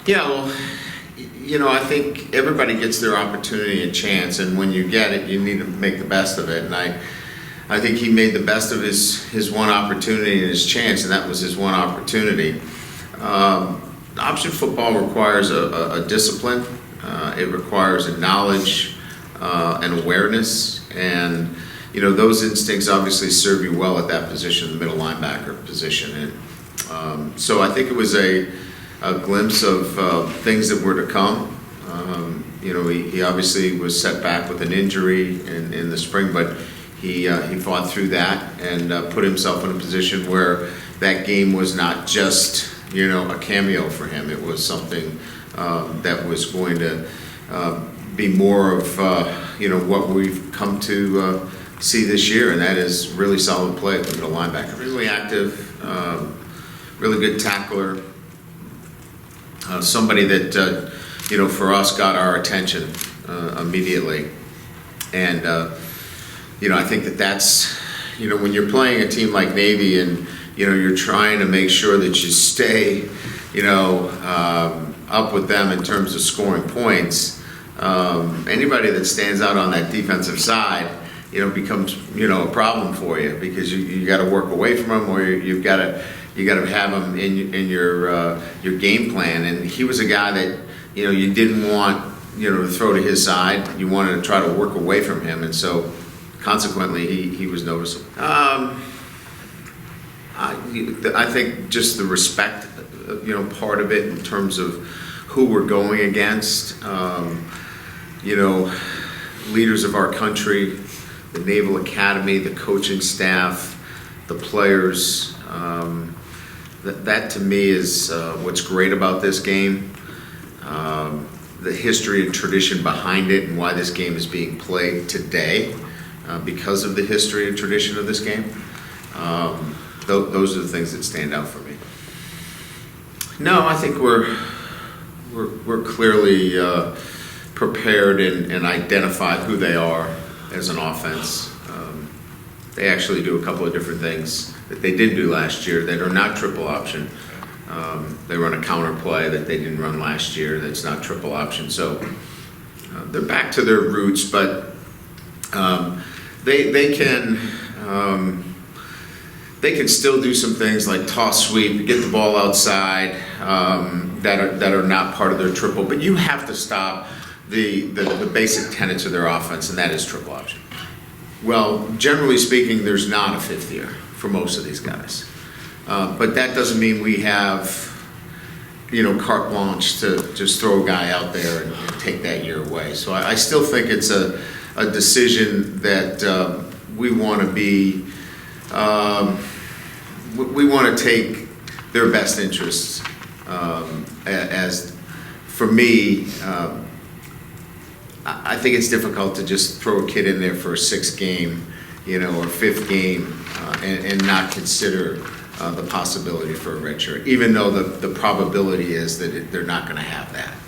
Yeah, well, I think everybody gets their opportunity and chance, and when you get it, you need to make the best of it. And I think he made the best of his one opportunity and his chance, and that was his one opportunity. Option football requires a discipline. It requires a knowledge and awareness, and those instincts obviously serve you well at that position, the middle linebacker position. And so I think it was a glimpse of things that were to come. He obviously was set back with an injury in the spring, but he fought through that and put himself in a position where that game was not just a cameo for him. It was something that was going to be more of what we've come to see this year, and that is really solid play at the middle linebacker. Really active, really good tackler. Somebody that for us got our attention immediately, and I think that's when you're playing a team like Navy and you're trying to make sure that you stay up with them in terms of scoring points. Anybody that stands out on that defensive side becomes a problem for you, because you got to work away from them, or you got to have him in your game plan. And he was a guy that you didn't want to throw to his side. You wanted to try to work away from him, and so consequently he was noticeable. I think just the respect part of it in terms of who we're going against. Leaders of our country, the Naval Academy, the coaching staff, the players. That to me is what's great about this game. The history and tradition behind it, and why this game is being played today, because of the history and tradition of this game. Those are the things that stand out for me. No, I think we're clearly prepared and identified who they are as an offense. They actually do a couple of different things that they did do last year that are not triple option. They run a counter play that they didn't run last year that's not triple option. So they're back to their roots, but they can still do some things like toss sweep, get the ball outside, that are not part of their triple. But you have to stop the basic tenets of their offense, and that is triple option. Well, generally speaking, there's not a fifth year for most of these guys. But that doesn't mean we have, carte blanche to just throw a guy out there and take that year away. So I still think it's a decision that we want to be, we want to take their best interests. As for me, I think it's difficult to just throw a kid in there for a sixth game, or fifth game, and not consider the possibility for a redshirt, even though the probability is that they're not going to have that.